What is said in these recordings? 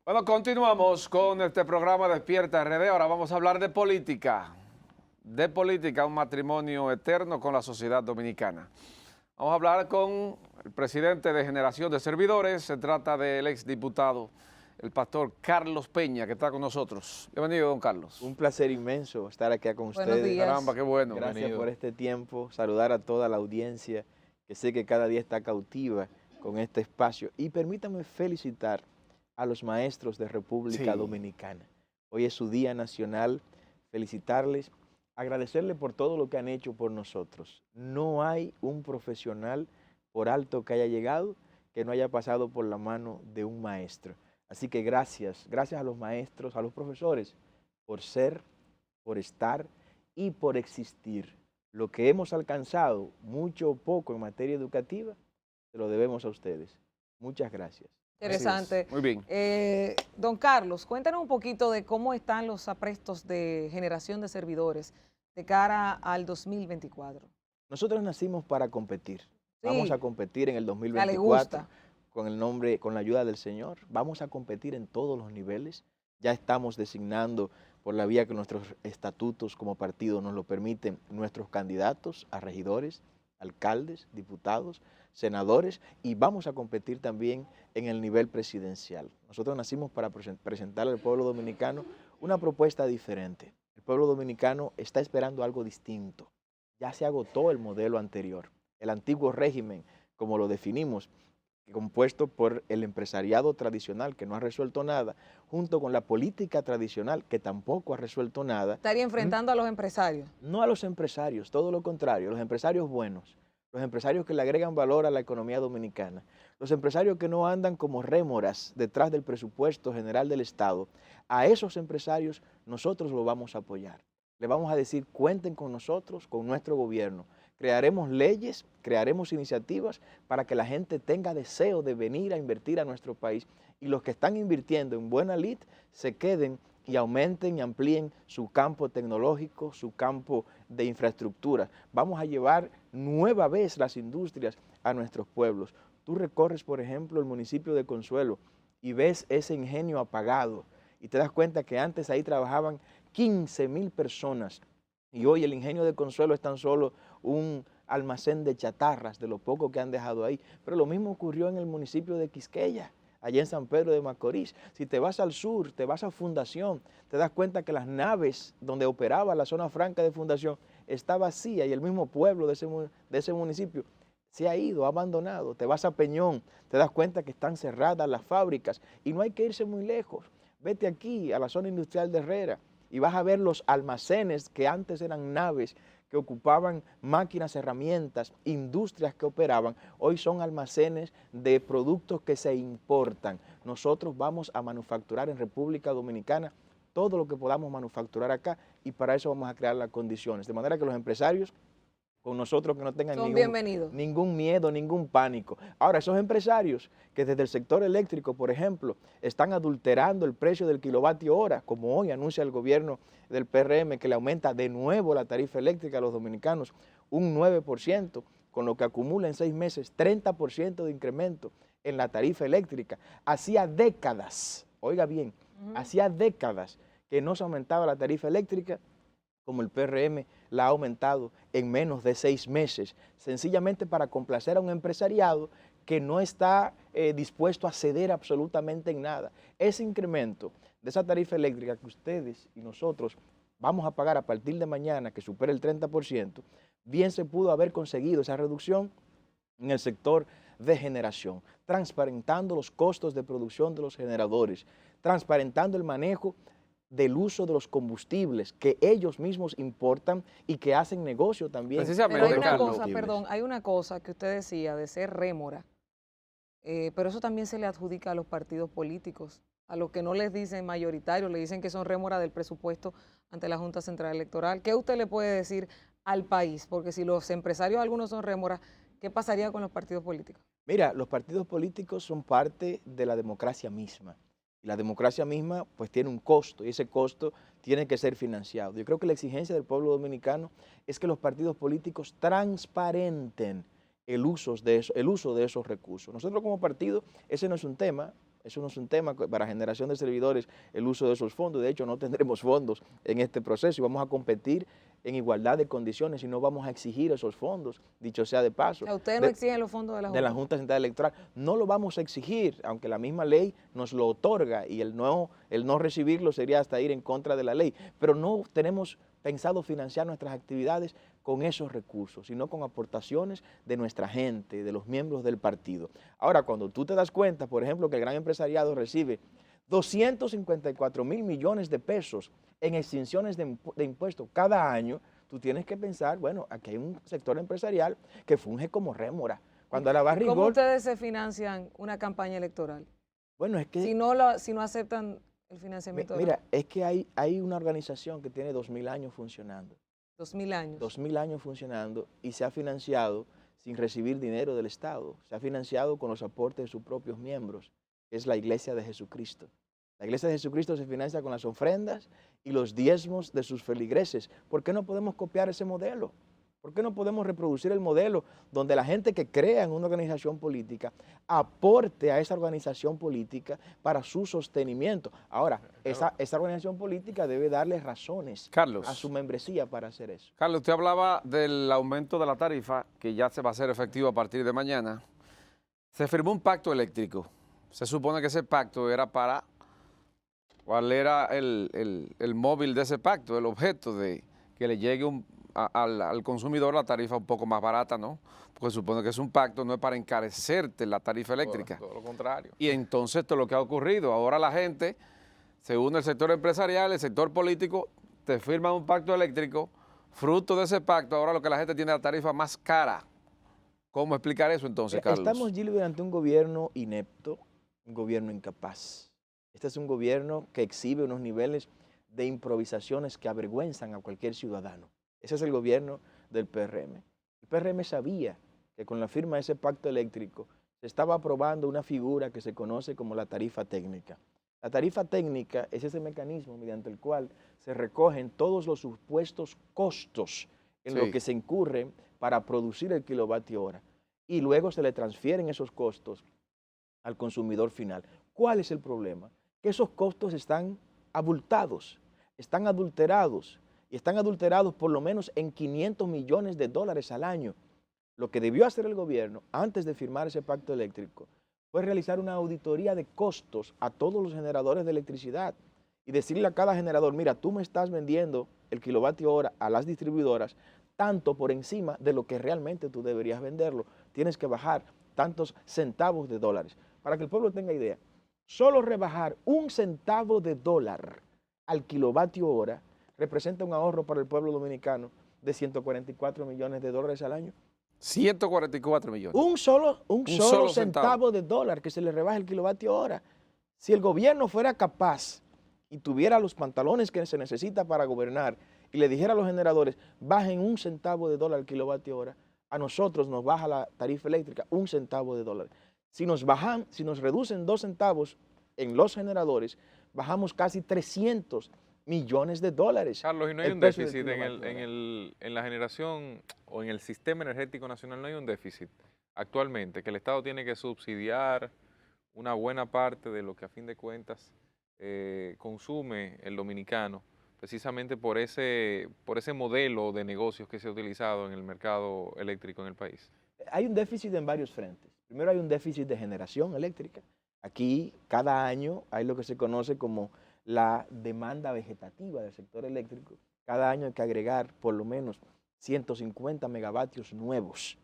Bueno, continuamos con este programa Despierta RD. Ahora vamos a hablar de política. De política, un matrimonio eterno con la sociedad dominicana. Vamos a hablar con el presidente de Generación de Servidores. Se trata del exdiputado, el pastor Carlos Peña, que está con nosotros. Bienvenido, don Carlos. Un placer inmenso estar aquí con Buenos ustedes. días. Caramba, qué bueno. Gracias Bienvenido. por este tiempo. Saludar a toda la audiencia que sé que cada día está cautiva con este espacio. Y permítanme felicitar a los maestros de República Dominicana. Hoy es su Día Nacional. Felicitarles, agradecerles por todo lo que han hecho por nosotros. No hay un profesional, por alto que haya llegado, que no haya pasado por la mano de un maestro. Así que gracias a los maestros, a los profesores, por ser, por estar y por existir. Lo que hemos alcanzado, mucho o poco en materia educativa, se lo debemos a ustedes. Muchas gracias. Interesante. Muy bien. Don Carlos, cuéntanos un poquito de cómo están los aprestos de Generación de Servidores de cara al 2024. Nosotros nacimos para competir. Sí. Vamos a competir en el Ya 2024 le gusta. con la ayuda del Señor. Vamos a competir en todos los niveles. Ya estamos designando, por la vía que nuestros estatutos como partido nos lo permiten, nuestros candidatos a regidores, alcaldes, diputados, senadores, y vamos a competir también en el nivel presidencial. Nosotros nacimos para presentarle al pueblo dominicano una propuesta diferente. El pueblo dominicano está esperando algo distinto. Ya se agotó el modelo anterior, el antiguo régimen, como lo definimos, compuesto por el empresariado tradicional, que no ha resuelto nada, junto con la política tradicional, que tampoco ha resuelto nada. Estaría enfrentando a los empresarios. No a los empresarios, todo lo contrario, los empresarios buenos, los empresarios que le agregan valor a la economía dominicana, los empresarios que no andan como rémoras detrás del presupuesto general del Estado. A esos empresarios nosotros los vamos a apoyar. Le vamos a decir, cuenten con nosotros, con nuestro gobierno. Crearemos leyes, crearemos iniciativas para que la gente tenga deseo de venir a invertir a nuestro país, y los que están invirtiendo en buena lid se queden y aumenten y amplíen su campo tecnológico, su campo de infraestructura. Vamos a llevar nueva vez las industrias a nuestros pueblos. Tú recorres, por ejemplo, el municipio de Consuelo y ves ese ingenio apagado y te das cuenta que antes ahí trabajaban 15,000 personas. Y hoy el ingenio de Consuelo es tan solo un almacén de chatarras, de lo poco que han dejado ahí. Pero lo mismo ocurrió en el municipio de Quisqueya, allá en San Pedro de Macorís. Si te vas al sur, te vas a Fundación, te das cuenta que las naves donde operaba la zona franca de Fundación está vacía, y el mismo pueblo de ese municipio se ha ido, ha abandonado. Te vas a Peñón, te das cuenta que están cerradas las fábricas, y no hay que irse muy lejos. Vete aquí a la zona industrial de Herrera y vas a ver los almacenes que antes eran naves que ocupaban máquinas, herramientas, industrias que operaban. Hoy son almacenes de productos que se importan. Nosotros vamos a manufacturar en República Dominicana todo lo que podamos manufacturar acá, y para eso vamos a crear las condiciones. De manera que los empresarios con nosotros, que no tengan ningún miedo, ningún pánico. Ahora, esos empresarios que desde el sector eléctrico, por ejemplo, están adulterando el precio del kilovatio hora, como hoy anuncia el gobierno del PRM, que le aumenta de nuevo la tarifa eléctrica a los dominicanos un 9%, con lo que acumula en 6 meses 30% de incremento en la tarifa eléctrica. Hacía décadas, oiga bien, hacía décadas que no se aumentaba la tarifa eléctrica como el PRM la ha aumentado en menos de 6 meses, sencillamente para complacer a un empresariado que no está dispuesto a ceder absolutamente en nada. Ese incremento de esa tarifa eléctrica que ustedes y nosotros vamos a pagar a partir de mañana, que supera el 30%, bien se pudo haber conseguido esa reducción en el sector de generación, transparentando los costos de producción de los generadores, transparentando el manejo del uso de los combustibles que ellos mismos importan y que hacen negocio también. Pero hay una cosa, perdón, hay una cosa que usted decía de ser rémora, pero eso también se le adjudica a los partidos políticos, a los que no les dicen mayoritarios, le dicen que son rémora del presupuesto ante la Junta Central Electoral. ¿Qué usted le puede decir al país? Porque si los empresarios algunos son rémoras, ¿qué pasaría con los partidos políticos? Mira, los partidos políticos son parte de la democracia misma. Y la democracia misma pues tiene un costo, y ese costo tiene que ser financiado. Yo creo que la exigencia del pueblo dominicano es que los partidos políticos transparenten el uso de esos recursos. Nosotros como partido, ese no es un tema, Eso no es un tema para generación de servidores, el uso de esos fondos. De hecho, no tendremos fondos en este proceso y vamos a competir en igualdad de condiciones y no vamos a exigir esos fondos, dicho sea de paso. O sea, ustedes no exigen los fondos de la Junta. De la Junta Central Electoral. No lo vamos a exigir, aunque la misma ley nos lo otorga y el no recibirlo sería hasta ir en contra de la ley. Pero no tenemos pensado financiar nuestras actividades con esos recursos, sino con aportaciones de nuestra gente, de los miembros del partido. Ahora, cuando tú te das cuenta, por ejemplo, que el gran empresariado recibe 254 mil millones de pesos en extinciones de impuestos cada año, tú tienes que pensar, bueno, aquí hay un sector empresarial que funge como rémora. Cuando a la barrigol, ¿Cómo ustedes se financian una campaña electoral? Bueno, es que... Si no aceptan el financiamiento. Mira, es que hay una organización que tiene 2000 años funcionando. 2000 años. 2000 años funcionando y se ha financiado sin recibir dinero del Estado. Se ha financiado con los aportes de sus propios miembros, que es la Iglesia de Jesucristo. La Iglesia de Jesucristo se financia con las ofrendas y los diezmos de sus feligreses. ¿Por qué no podemos copiar ese modelo? ¿Por qué no podemos reproducir el modelo donde la gente que crea en una organización política aporte a esa organización política para su sostenimiento? Ahora, esa organización política debe darle razones a su membresía para hacer eso. Carlos, usted hablaba del aumento de la tarifa, que ya se va a hacer efectivo a partir de mañana. Se firmó un pacto eléctrico. Se supone que ese pacto era para... ¿Cuál era el móvil de ese pacto, el objeto de que le llegue al consumidor la tarifa un poco más barata, ¿no? Porque supone que es un pacto, no es para encarecerte la tarifa eléctrica. Todo lo contrario. Y entonces esto es lo que ha ocurrido. Ahora la gente se une al sector empresarial, el sector político, te firman un pacto eléctrico, fruto de ese pacto, ahora lo que la gente tiene la tarifa más cara. ¿Cómo explicar eso entonces, Carlos? Estamos, Gilbert, ante un gobierno inepto, un gobierno incapaz. Este es un gobierno que exhibe unos niveles de improvisaciones que avergüenzan a cualquier ciudadano. Ese es el gobierno del PRM. El PRM sabía que con la firma de ese pacto eléctrico se estaba aprobando una figura que se conoce como la tarifa técnica. La tarifa técnica es ese mecanismo mediante el cual se recogen todos los supuestos costos en lo que se incurren para producir el kilovatio hora y luego se le transfieren esos costos al consumidor final. ¿Cuál es el problema? Que esos costos están abultados, están adulterados, y están adulterados por lo menos en 500 millones de dólares al año. Lo que debió hacer el gobierno antes de firmar ese pacto eléctrico fue realizar una auditoría de costos a todos los generadores de electricidad y decirle a cada generador, mira, tú me estás vendiendo el kilovatio hora a las distribuidoras tanto por encima de lo que realmente tú deberías venderlo. Tienes que bajar tantos centavos de dólares. Para que el pueblo tenga idea, solo rebajar $1 centavo al kilovatio hora representa un ahorro para el pueblo dominicano de 144 millones de dólares al año. 144 millones. Un solo centavo de dólar que se le rebaja el kilovatio hora. Si el gobierno fuera capaz y tuviera los pantalones que se necesita para gobernar y le dijera a los generadores, bajen $1 centavo al kilovatio hora, a nosotros nos baja la tarifa eléctrica $1 centavo. Si nos reducen 2 centavos en los generadores, bajamos casi 300 millones de dólares. Carlos, y no hay un déficit en la generación o en el sistema energético nacional, no hay un déficit actualmente, que el Estado tiene que subsidiar una buena parte de lo que a fin de cuentas consume el dominicano, precisamente por ese modelo de negocios que se ha utilizado en el mercado eléctrico en el país. Hay un déficit en varios frentes. Primero hay un déficit de generación eléctrica. Aquí cada año hay lo que se conoce como la demanda vegetativa del sector eléctrico. Cada año hay que agregar por lo menos 150 megavatios nuevos.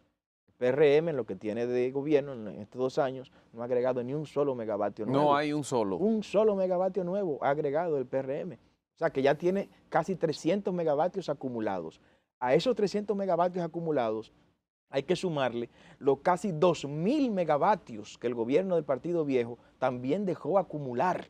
El PRM, en lo que tiene de gobierno en estos 2 años, no ha agregado ni un solo megavatio nuevo. No hay un solo. Un solo megavatio nuevo ha agregado el PRM. O sea que ya tiene casi 300 megavatios acumulados. A esos 300 megavatios acumulados hay que sumarle los casi 2.000 megavatios que el gobierno del Partido Viejo también dejó acumular,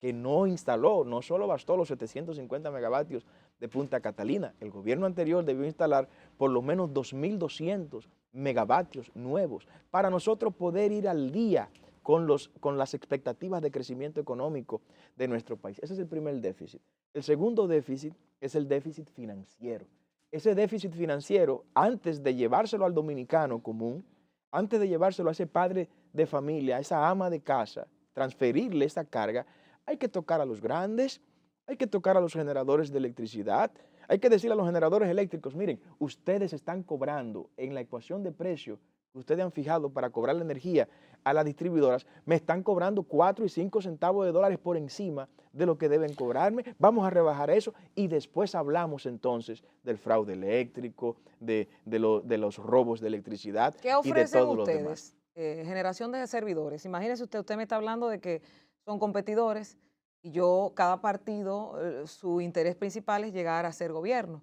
que no instaló. No solo bastó los 750 megavatios de Punta Catalina. El gobierno anterior debió instalar por lo menos 2.200 megavatios nuevos para nosotros poder ir al día con las expectativas de crecimiento económico de nuestro país. Ese es el primer déficit. El segundo déficit es el déficit financiero. Ese déficit financiero, antes de llevárselo al dominicano común, antes de llevárselo a ese padre de familia, a esa ama de casa, transferirle esa carga, hay que tocar a los grandes, hay que tocar a los generadores de electricidad, hay que decirle a los generadores eléctricos, miren, ustedes están cobrando en la ecuación de precio que ustedes han fijado para cobrar la energía a las distribuidoras, me están cobrando 4 y 5 centavos de dólares por encima de lo que deben cobrarme, vamos a rebajar eso y después hablamos entonces del fraude eléctrico, de los robos de electricidad ¿Qué y de ofrecen todos los demás. ustedes? Generación de servidores. Imagínese usted me está hablando de que son competidores y cada partido, su interés principal es llegar a ser gobierno.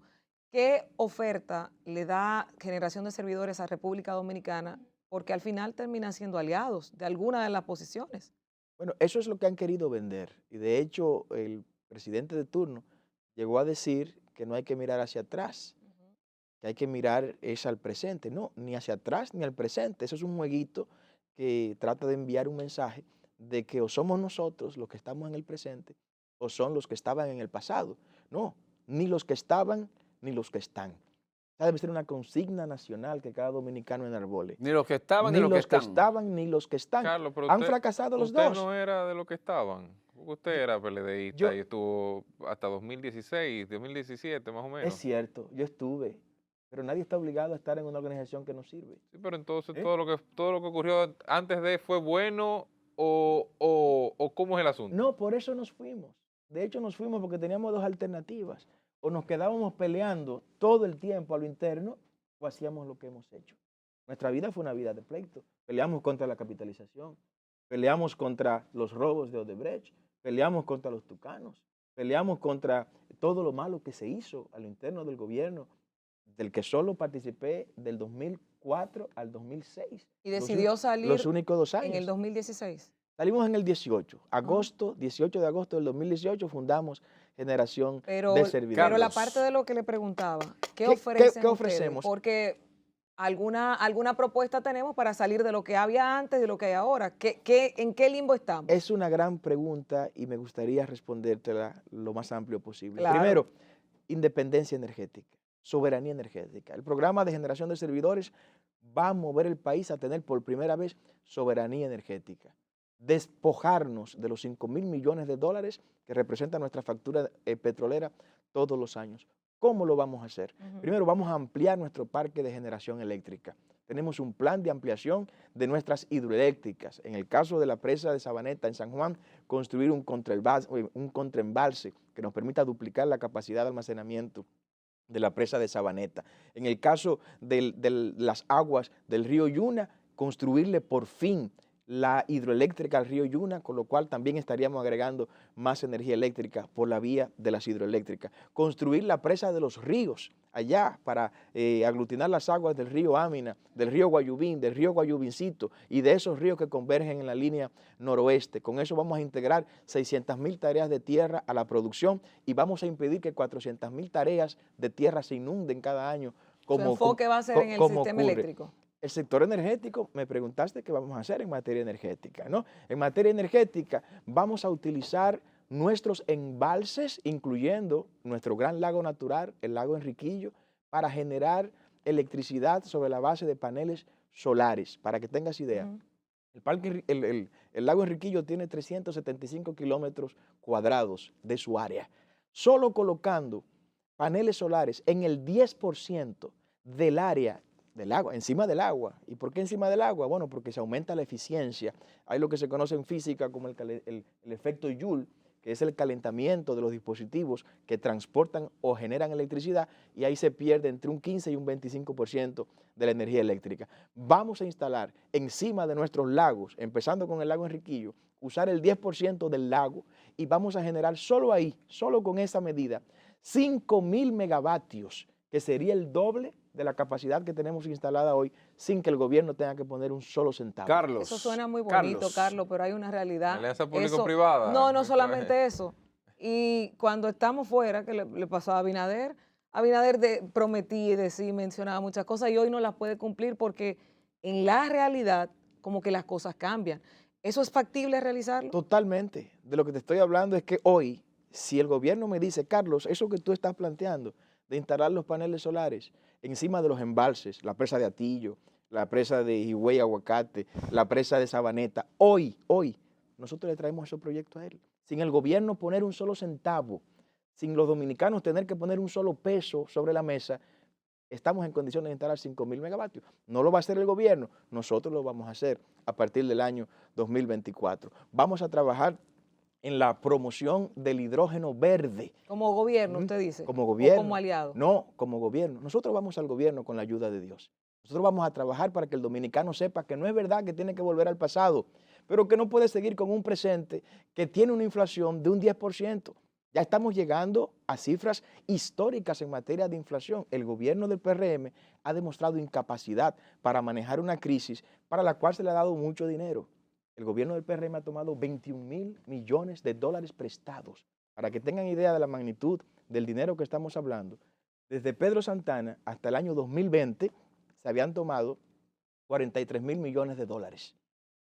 ¿Qué oferta le da generación de servidores a República Dominicana? Porque al final terminan siendo aliados de alguna de las posiciones. Bueno, eso es lo que han querido vender y de hecho el presidente de turno llegó a decir que no hay que mirar hacia atrás, que hay que mirar es al presente, no, ni hacia atrás ni al presente. Eso es un jueguito que trata de enviar un mensaje de que o somos nosotros los que estamos en el presente o son los que estaban en el pasado. No, ni los que estaban ni los que están. Esa debe ser una consigna nacional que cada dominicano enarbole. Ni los que estaban ni ni los que están. estaban ni los que están. Carlos, pero Han fracasado los dos. Usted no era de los que estaban. Usted era PLDista y estuvo hasta 2016, 2017 más o menos. Es cierto, yo estuve. Pero nadie está obligado a estar en una organización que no sirve. Sí, pero entonces todo lo que ocurrió antes de fue bueno o ¿cómo es el asunto? No, por eso nos fuimos. De hecho nos fuimos porque teníamos dos alternativas. O nos quedábamos peleando todo el tiempo a lo interno o hacíamos lo que hemos hecho. Nuestra vida fue una vida de pleito. Peleamos contra la capitalización, peleamos contra los robos de Odebrecht, peleamos contra los tucanos, peleamos contra todo lo malo que se hizo a lo interno del gobierno, del que solo participé del 2004 al 2006. Y decidió salir los únicos 2 años. en el 2016. Salimos en el 18, 18 de agosto del 2018 fundamos Generación de Servidores. Pero la parte de lo que le preguntaba, ¿qué ofrecen ¿Qué ofrecemos? Ustedes? Porque alguna propuesta tenemos para salir de lo que había antes y de lo que hay ahora. ¿En qué limbo estamos? Es una gran pregunta y me gustaría respondértela lo más amplio posible. Claro. Primero, independencia energética, soberanía energética. El programa de Generación de Servidores va a mover el país a tener por primera vez soberanía energética. Despojarnos de los 5.000 millones de dólares que representa nuestra factura petrolera todos los años. ¿Cómo lo vamos a hacer? Primero, vamos a ampliar nuestro parque de generación eléctrica. Tenemos un plan de ampliación de nuestras hidroeléctricas. En el caso de la presa de Sabaneta en San Juan, construir un contraembalse que nos permita duplicar la capacidad de almacenamiento de la presa de Sabaneta. En el caso de las aguas del río Yuna, construirle por fin la hidroeléctrica al río Yuna, con lo cual también estaríamos agregando más energía eléctrica por la vía de las hidroeléctricas. Construir la presa de los ríos allá para aglutinar las aguas del río Ámina, del río Guayubín, del río Guayubincito y de esos ríos que convergen en la línea noroeste. Con eso vamos a integrar 600.000 tareas de tierra a la producción y vamos a impedir que 400.000 tareas de tierra se inunden cada año. Su enfoque va a ser en el sistema eléctrico. El sector energético, me preguntaste qué vamos a hacer en materia energética, ¿no? En materia energética vamos a utilizar nuestros embalses, incluyendo nuestro gran lago natural, el lago Enriquillo, para generar electricidad sobre la base de paneles solares, para que tengas idea. El lago Enriquillo tiene 375 kilómetros cuadrados de su área. Solo colocando paneles solares en el 10% del área del agua, encima del agua. ¿Y por qué encima del agua? Bueno, porque se aumenta la eficiencia. Hay lo que se conoce en física como el efecto Joule, que es el calentamiento de los dispositivos que transportan o generan electricidad, y ahí se pierde entre un 15 y un 25% de la energía eléctrica. Vamos a instalar encima de nuestros lagos, empezando con el lago Enriquillo, usar el 10% del lago y vamos a generar solo ahí, solo con esa medida, 5.000 megavatios, que sería el doble de la capacidad que tenemos instalada hoy sin que el gobierno tenga que poner un solo centavo. Carlos. Eso suena muy bonito, Carlos, pero hay una realidad. Alianza público-privada. No solamente eso. Y cuando estamos fuera, que le pasó a Abinader prometía y decía, mencionaba muchas cosas y hoy no las puede cumplir porque en la realidad como que las cosas cambian. ¿Eso es factible realizarlo? Totalmente. De lo que te estoy hablando es que hoy, si el gobierno me dice, Carlos, eso que tú estás planteando de instalar los paneles solares encima de los embalses, la presa de Atillo, la presa de Higüey Aguacate, la presa de Sabaneta, hoy nosotros le traemos esos proyectos a él. Sin el gobierno poner un solo centavo, sin los dominicanos tener que poner un solo peso sobre la mesa, estamos en condiciones de instalar 5.000 megavatios. No lo va a hacer el gobierno, nosotros lo vamos a hacer a partir del año 2024. Vamos a trabajar en la promoción del hidrógeno verde. Como gobierno, usted dice. Como gobierno. O como aliado. No, como gobierno. Nosotros vamos al gobierno con la ayuda de Dios. Nosotros vamos a trabajar para que el dominicano sepa que no es verdad que tiene que volver al pasado, pero que no puede seguir con un presente que tiene una inflación de un 10%. Ya estamos llegando a cifras históricas en materia de inflación. El gobierno del PRM ha demostrado incapacidad para manejar una crisis para la cual se le ha dado mucho dinero. El gobierno del PRM ha tomado 21.000 millones de dólares prestados. Para que tengan idea de la magnitud del dinero que estamos hablando, desde Pedro Santana hasta el año 2020 se habían tomado 43.000 millones de dólares.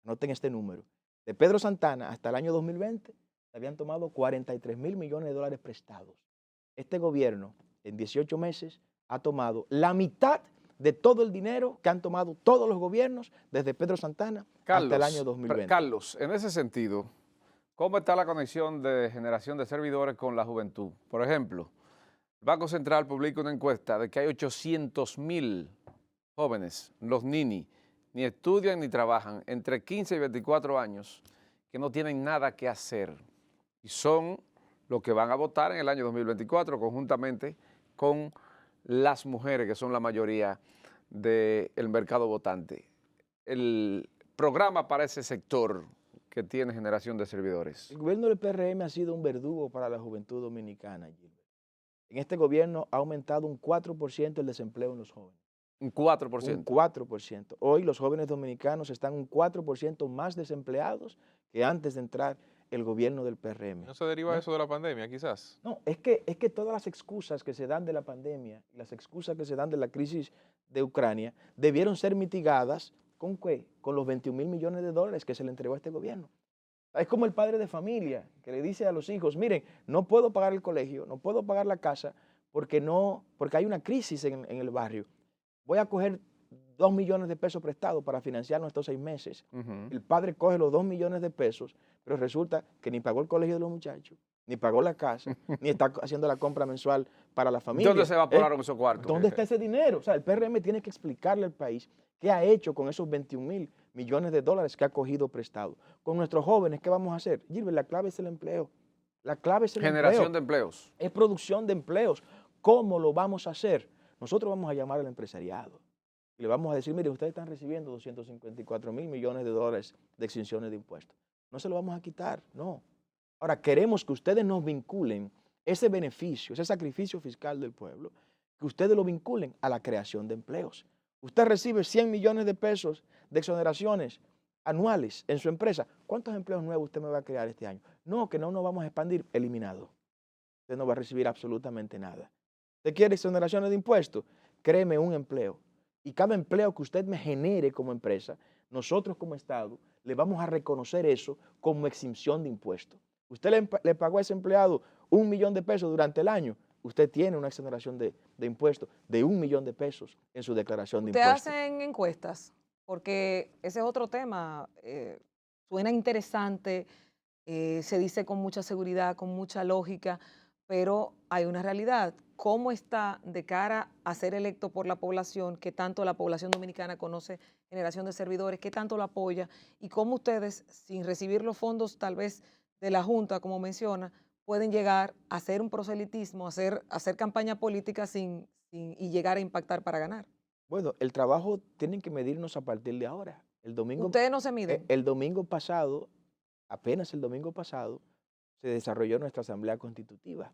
Anoten este número. De Pedro Santana hasta el año 2020 se habían tomado 43.000 millones de dólares prestados. Este gobierno en 18 meses ha tomado la mitad de todo el dinero que han tomado todos los gobiernos desde Pedro Santana hasta el año 2020. Carlos, en ese sentido, ¿cómo está la conexión de generación de servidores con la juventud? Por ejemplo, el Banco Central publica una encuesta de que hay 800.000 jóvenes, los NINI, ni estudian ni trabajan, entre 15 y 24 años, que no tienen nada que hacer y son los que van a votar en el año 2024 conjuntamente con las mujeres, que son la mayoría del mercado votante. El programa para ese sector que tiene generación de servidores. El gobierno del PRM ha sido un verdugo para la juventud dominicana, Gilbert. En este gobierno ha aumentado un 4% el desempleo en los jóvenes. Un 4%. Un 4%. Hoy los jóvenes dominicanos están un 4% más desempleados que antes de entrar el gobierno del PRM. ¿No se deriva eso de la pandemia, quizás? No, es que todas las excusas que se dan de la pandemia, las excusas que se dan de la crisis de Ucrania, debieron ser mitigadas ¿con qué? Con los 21.000 millones de dólares que se le entregó a este gobierno. Es como el padre de familia que le dice a los hijos, miren, no puedo pagar el colegio, no puedo pagar la casa porque hay una crisis en el barrio. Voy a coger 2 millones de pesos prestados para financiar nuestros 6 meses. El padre coge los 2 millones de pesos, pero resulta que ni pagó el colegio de los muchachos, ni pagó la casa, ni está haciendo la compra mensual para la familia. ¿Dónde se evaporaron esos cuartos? ¿Dónde está ese dinero? O sea, el PRM tiene que explicarle al país qué ha hecho con esos 21.000 millones de dólares que ha cogido prestado. Con nuestros jóvenes, ¿qué vamos a hacer? Gilbert, la clave es el empleo. La clave es el generación de empleos. Es producción de empleos. ¿Cómo lo vamos a hacer? Nosotros vamos a llamar al empresariado y le vamos a decir, miren, ustedes están recibiendo 254.000 millones de dólares de exenciones de impuestos. No se lo vamos a quitar, no. Ahora, queremos que ustedes nos vinculen ese beneficio, ese sacrificio fiscal del pueblo, que ustedes lo vinculen a la creación de empleos. Usted recibe 100 millones de pesos de exoneraciones anuales en su empresa. ¿Cuántos empleos nuevos usted me va a crear este año? No, que no nos vamos a expandir. Eliminado. Usted no va a recibir absolutamente nada. ¿Usted quiere exoneraciones de impuestos? Créeme un empleo. Y cada empleo que usted me genere como empresa, nosotros como Estado le vamos a reconocer eso como exención de impuestos. Usted le pagó a ese empleado 1 millón de pesos durante el año, usted tiene una exoneración de impuestos de 1 millón de pesos en su declaración de impuestos. ¿Ustedes hacen encuestas? Porque ese es otro tema. Suena interesante, se dice con mucha seguridad, con mucha lógica, pero hay una realidad. ¿Cómo está de cara a ser electo por la población? ¿Qué tanto la población dominicana conoce generación de servidores? ¿Qué tanto la apoya? ¿Y cómo ustedes, sin recibir los fondos tal vez de la Junta, como menciona, pueden llegar a hacer un proselitismo, a hacer campaña política y llegar a impactar para ganar? Bueno, el trabajo tienen que medirnos a partir de ahora. Ustedes no se miden. El domingo pasado, apenas el domingo pasado, se desarrolló nuestra Asamblea Constitutiva.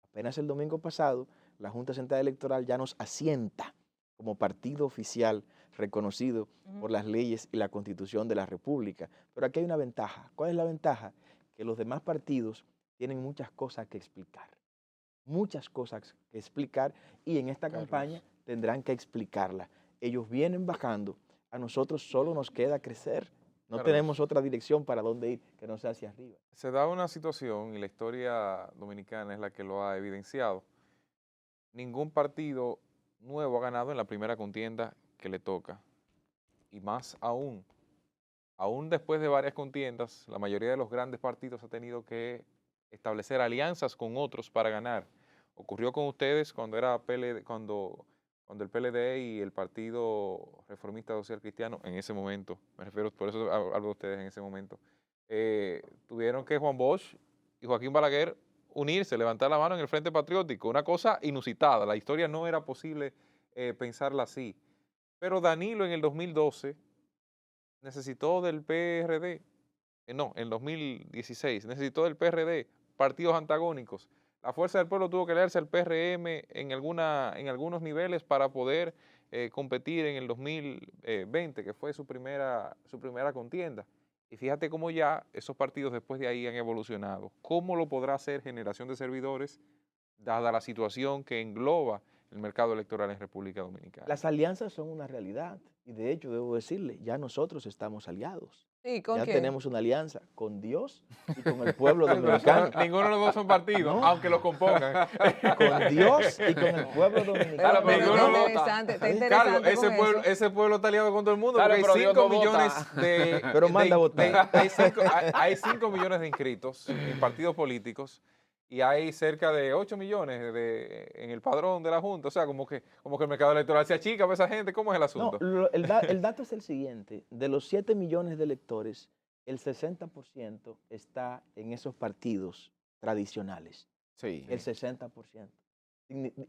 Apenas el domingo pasado, la Junta Central Electoral ya nos asienta como partido oficial reconocido por las leyes y la Constitución de la República. Pero aquí hay una ventaja. ¿Cuál es la ventaja? Que los demás partidos tienen muchas cosas que explicar. Muchas cosas que explicar y en esta campaña tendrán que explicarla. Ellos vienen bajando, a nosotros solo nos queda crecer. No tenemos otra dirección para dónde ir que no sea hacia arriba. Se da una situación, y la historia dominicana es la que lo ha evidenciado. Ningún partido nuevo ha ganado en la primera contienda que le toca. Y más aún, aún después de varias contiendas, la mayoría de los grandes partidos ha tenido que establecer alianzas con otros para ganar. Ocurrió con ustedes cuando era cuando el PLD y el Partido Reformista Social Cristiano, en ese momento, me refiero, por eso hablo de ustedes en ese momento, tuvieron que Juan Bosch y Joaquín Balaguer unirse, levantar la mano en el Frente Patriótico, una cosa inusitada, la historia no era posible pensarla así. Pero Danilo en el 2012 necesitó del PRD, no, en 2016, necesitó del PRD, partidos antagónicos. La Fuerza del Pueblo tuvo que leerse al PRM en algunos niveles para poder competir en el 2020, que fue su primera contienda. Y fíjate cómo ya esos partidos después de ahí han evolucionado. ¿Cómo lo podrá hacer Generación de Servidores, dada la situación que engloba el mercado electoral en República Dominicana? Las alianzas son una realidad y de hecho debo decirle, ya nosotros estamos aliados. Sí, ¿con ya qué? tenemos una alianza con Dios y con el pueblo dominicano. Ninguno de los dos son partidos, No. aunque los compongan. Con Dios y con el pueblo dominicano. Pero Está ninguno lo interesante, está interesante Carlos, con eso. ese pueblo está aliado con todo el mundo, Claro, porque pero hay Dios 5 no vota. millones de... Pero manda a votar. Hay 5 millones de inscritos en partidos políticos y hay cerca de 8 millones en el padrón de la Junta. O sea, como que el mercado electoral se achica para esa gente. ¿Cómo es el asunto? No, el dato es el siguiente. De los 7 millones de electores, el 60% está en esos partidos tradicionales. Sí. El 60%.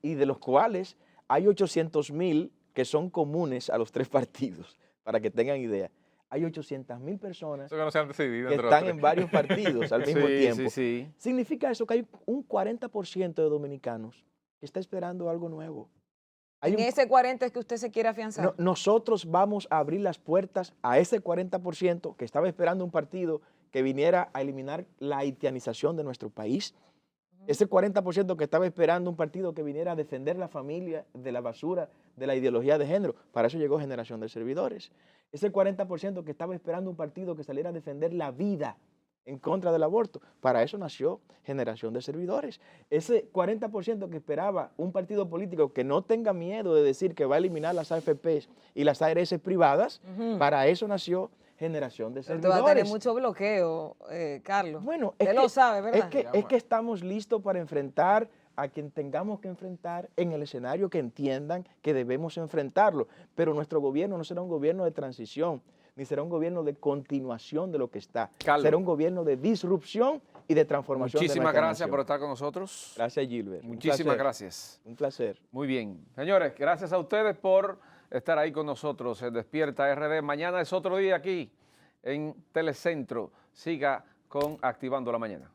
Y de los cuales hay 800,000 que son comunes a los 3 partidos, para que tengan idea. Hay 800,000 personas Eso que no se han decidido que entre los están tres. en varios partidos al mismo Sí, tiempo. sí, sí. Significa eso que hay un 40% de dominicanos que está esperando algo nuevo. Hay En un- ese 40 es que usted se quiere afianzar. nosotros vamos a abrir las puertas a ese 40% que estaba esperando un partido que viniera a eliminar la haitianización de nuestro país. Ese 40% que estaba esperando un partido que viniera a defender la familia de la basura, de la ideología de género. Para eso llegó Generación de Servidores. Ese 40% que estaba esperando un partido que saliera a defender la vida en contra del aborto. Para eso nació Generación de Servidores. Ese 40% que esperaba un partido político que no tenga miedo de decir que va a eliminar las AFPs y las ARS privadas, para eso nació Generación de Usted Servidores. va a tener mucho bloqueo, Carlos. Bueno, Usted lo sabe, ¿verdad? es que estamos listos para enfrentar a quien tengamos que enfrentar en el escenario que entiendan que debemos enfrentarlo. Pero nuestro gobierno no será un gobierno de transición, ni será un gobierno de continuación de lo que está. Carlos. Será un gobierno de disrupción y de transformación. Muchísimas de nuestra gracias por nación. estar con nosotros. Gracias, Gilbert. Muchísimas gracias. Un placer. Muy bien. Señores, gracias a ustedes por estar ahí con nosotros en Despierta RD. Mañana es otro día aquí en Telecentro. Siga con Activando la Mañana.